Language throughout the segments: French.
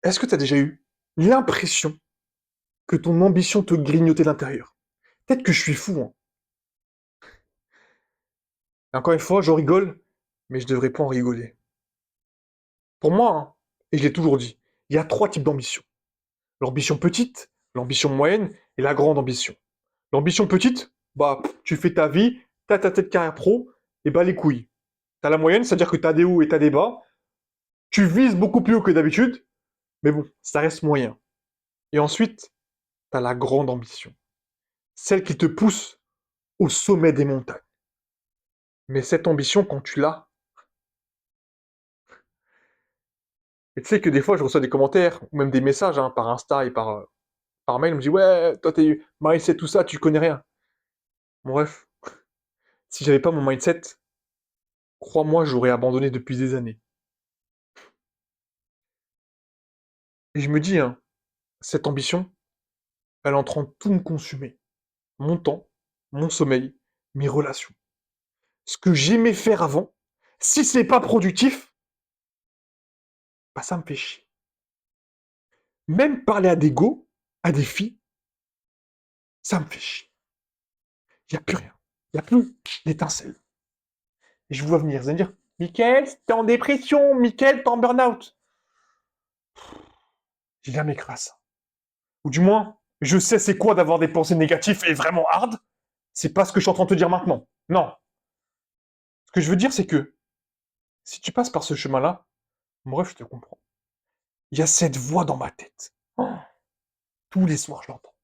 Est-ce que tu as déjà eu l'impression que ton ambition te grignotait l'intérieur? Peut-être que je suis fou, hein. Et encore une fois, je rigole, mais je devrais pas en rigoler. Pour moi, hein, et je l'ai toujours dit, il y a trois types d'ambition. L'ambition petite, l'ambition moyenne et la grande ambition. L'ambition petite, bah, tu fais ta vie, t'as ta tête carrière pro, et bah les couilles. T'as la moyenne, c'est-à-dire que t'as des hauts et t'as des bas. Tu vises beaucoup plus haut que d'habitude, mais bon, ça reste moyen. Et ensuite, t'as la grande ambition. Celle qui te pousse au sommet des montagnes. Mais cette ambition, quand tu l'as, et tu sais que des fois, je reçois des commentaires, ou même des messages hein, par Insta et par mail, on me dit «Ouais, toi, t'es mindset, tout ça, tu connais rien». Bref, si j'avais pas mon mindset, crois-moi, j'aurais abandonné depuis des années. Et je me dis, hein, cette ambition, elle est en train de tout me consumer. Mon temps, mon sommeil, mes relations. Ce que j'aimais faire avant, si c'est pas productif, bah ça me fait chier. Même parler à des go, à des filles, ça me fait chier. Il n'y a plus rien. Il n'y a plus d'étincelle. Et je vous vois venir, vous allez me dire, Mickaël, t'es en dépression, Mickaël, t'es en burn-out. J'ai jamais cru à ça. Ou du moins, je sais c'est quoi d'avoir des pensées négatives et vraiment hard. C'est pas ce que je suis en train de te dire maintenant. Non. Ce que je veux dire, c'est que si tu passes par ce chemin-là, moi, je te comprends. Il y a cette voix dans ma tête. Oh, tous les soirs, je l'entends.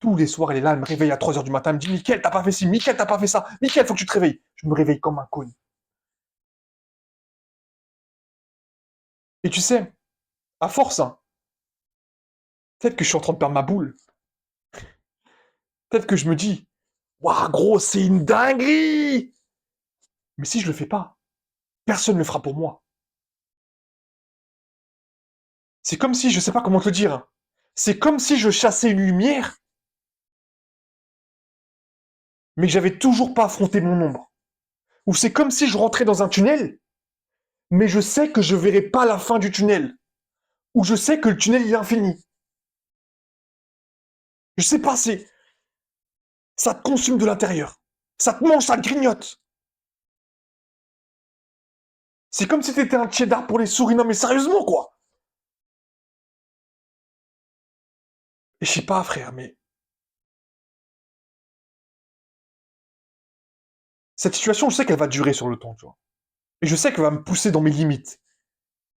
Tous les soirs, elle est là, elle me réveille à 3 heures du matin, elle me dit, Mickaël, t'as pas fait ci, Mickaël, t'as pas fait ça, Mickaël, faut que tu te réveilles. Je me réveille comme un con. Et tu sais, à force, hein, peut-être que je suis en train de perdre ma boule. Peut-être que je me dis, waouh, gros, c'est une dinguerie! Mais si je le fais pas, personne ne le fera pour moi. C'est comme si, je sais pas comment te le dire, hein, c'est comme si je chassais une lumière, mais que j'avais toujours pas affronté mon ombre. Ou c'est comme si je rentrais dans un tunnel, mais je sais que je verrai pas la fin du tunnel. Ou je sais que le tunnel il est infini. Je sais pas, ça te consume de l'intérieur. Ça te mange, ça te grignote. C'est comme si t'étais un cheddar pour les souris. Non mais sérieusement quoi. Et je sais pas frère, mais cette situation, je sais qu'elle va durer sur le temps, tu vois. Et je sais qu'elle va me pousser dans mes limites.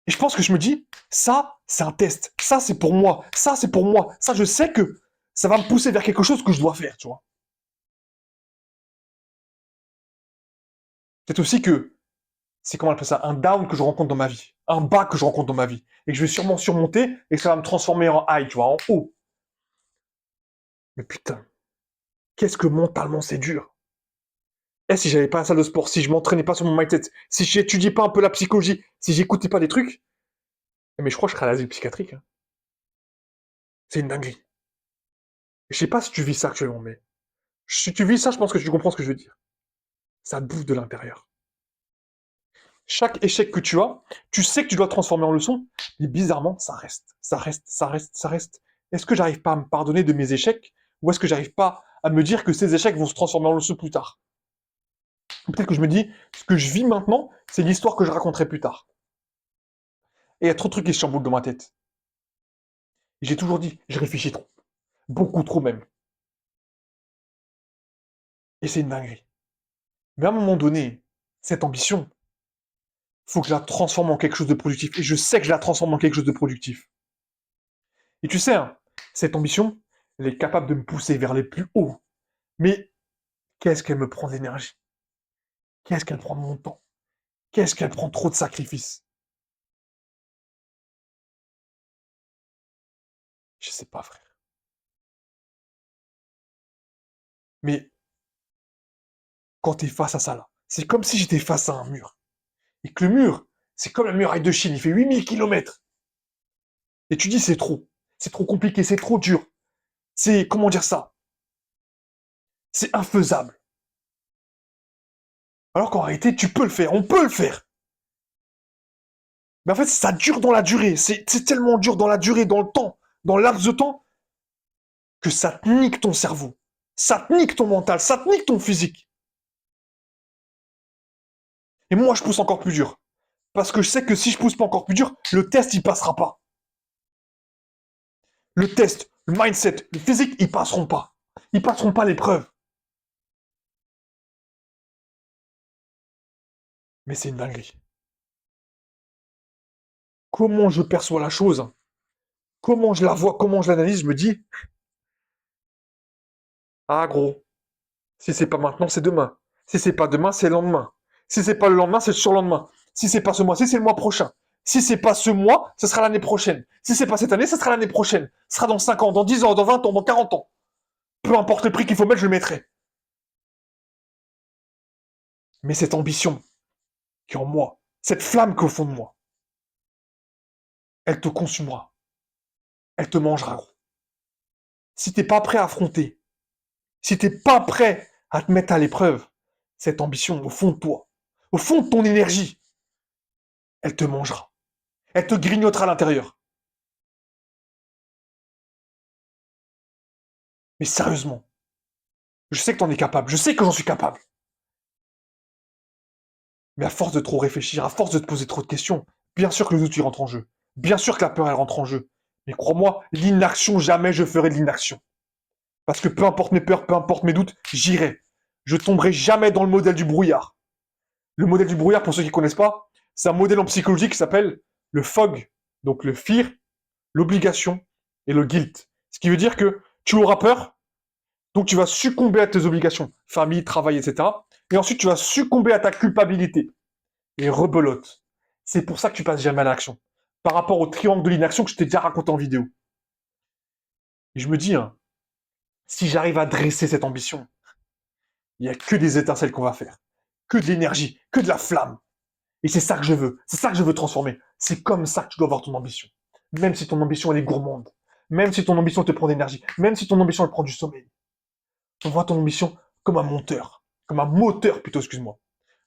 Et je pense que je me dis, ça, c'est un test. Ça, c'est pour moi. Ça, c'est pour moi. Ça, je sais que ça va me pousser vers quelque chose que je dois faire, tu vois. Peut-être aussi que c'est comment on appelle ça, un down que je rencontre dans ma vie. Un bas que je rencontre dans ma vie. Et que je vais sûrement surmonter et que ça va me transformer en high, tu vois, en haut. Mais putain, qu'est-ce que mentalement c'est dur. Eh, si j'avais pas la salle de sport, si je m'entraînais pas sur mon mindset, si j'étudiais pas un peu la psychologie, si j'écoutais pas des trucs, mais je crois que je serais à l'asile psychiatrique, hein. C'est une dinguerie. Je sais pas si tu vis ça actuellement, mais si tu vis ça, je pense que tu comprends ce que je veux dire. Ça te bouffe de l'intérieur. Chaque échec que tu as, tu sais que tu dois transformer en leçon, mais bizarrement, ça reste, ça reste, ça reste, ça reste. Est-ce que j'arrive pas à me pardonner de mes échecs, ou est-ce que j'arrive pas à me dire que ces échecs vont se transformer en leçon plus tard? Ou peut-être que je me dis, ce que je vis maintenant, c'est l'histoire que je raconterai plus tard. Et il y a trop de trucs qui se chamboulent dans ma tête. J'ai toujours dit, je réfléchis trop. Beaucoup trop même. Et c'est une dinguerie. Mais à un moment donné, cette ambition, faut que je la transforme en quelque chose de productif. Et je sais que je la transforme en quelque chose de productif. Et tu sais, hein, cette ambition, elle est capable de me pousser vers les plus hauts. Mais qu'est-ce qu'elle me prend d'énergie? Qu'est-ce qu'elle prend de mon temps? Qu'est-ce qu'elle prend trop de sacrifices? Je sais pas, frère. Mais quand t'es face à ça, là, c'est comme si j'étais face à un mur. Et que le mur, c'est comme la muraille de Chine, il fait 8000 kilomètres. Et tu dis, c'est trop. C'est trop compliqué, c'est trop dur. C'est, comment dire ça? C'est infaisable. Alors qu'en réalité, tu peux le faire, on peut le faire. Mais en fait, ça dure dans la durée. C'est tellement dur dans la durée, dans le temps, dans l'axe de temps, que ça te nique ton cerveau. Ça te nique ton mental, ça te nique ton physique. Et moi, je pousse encore plus dur. Parce que je sais que si je pousse pas encore plus dur, le test, il passera pas. Le test, le mindset, le physique, ils passeront pas. Ils passeront pas l'épreuve. Mais c'est une dinguerie. Comment je perçois la chose, comment je la vois, comment je l'analyse, je me dis, ah gros, si c'est pas maintenant, c'est demain. Si c'est pas demain, c'est le lendemain. Si c'est pas le lendemain, c'est le surlendemain. Si c'est pas ce mois-ci, c'est le mois prochain. Si c'est pas ce mois, ce sera l'année prochaine. Si c'est pas cette année, ce sera l'année prochaine. Ce sera dans 5 ans, dans 10 ans, dans 20 ans, dans 40 ans. Peu importe le prix qu'il faut mettre, je le mettrai. Mais cette ambition qui est en moi, cette flamme qui est au fond de moi, elle te consumera. Elle te mangera, gros. Si t'es pas prêt à affronter, si t'es pas prêt à te mettre à l'épreuve, cette ambition au fond de toi, au fond de ton énergie, elle te mangera. Elle te grignotera à l'intérieur. Mais sérieusement, je sais que t'en es capable, je sais que j'en suis capable. Mais à force de trop réfléchir, à force de te poser trop de questions, bien sûr que le doute il rentre en jeu. Bien sûr que la peur elle rentre en jeu. Mais crois-moi, l'inaction, jamais je ferai de l'inaction. Parce que peu importe mes peurs, peu importe mes doutes, j'irai. Je tomberai jamais dans le modèle du brouillard. Le modèle du brouillard, pour ceux qui ne connaissent pas, c'est un modèle en psychologie qui s'appelle le FOG. Donc le fear, l'obligation et le guilt. Ce qui veut dire que tu auras peur, donc tu vas succomber à tes obligations, famille, travail, etc. Et ensuite tu vas succomber à ta culpabilité. Et rebelote. C'est pour ça que tu passes jamais à l'action. Par rapport au triangle de l'inaction que je t'ai déjà raconté en vidéo. Et je me dis, hein, si j'arrive à dresser cette ambition, il n'y a que des étincelles qu'on va faire. Que de l'énergie, que de la flamme. Et c'est ça que je veux. C'est ça que je veux transformer. C'est comme ça que tu dois avoir ton ambition. Même si ton ambition, elle est gourmande. Même si ton ambition te prend d'énergie. Même si ton ambition, elle prend du sommeil. On voit ton ambition comme un monteur. Comme un moteur, plutôt, excuse-moi.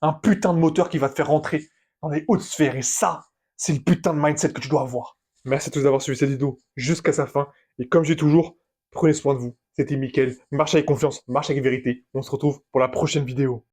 Un putain de moteur qui va te faire rentrer dans les hautes sphères. Et ça, c'est le putain de mindset que tu dois avoir. Merci à tous d'avoir suivi cette vidéo jusqu'à sa fin. Et comme je dis toujours, prenez soin de vous. C'était Mickaël. Marche avec confiance, marche avec vérité. On se retrouve pour la prochaine vidéo.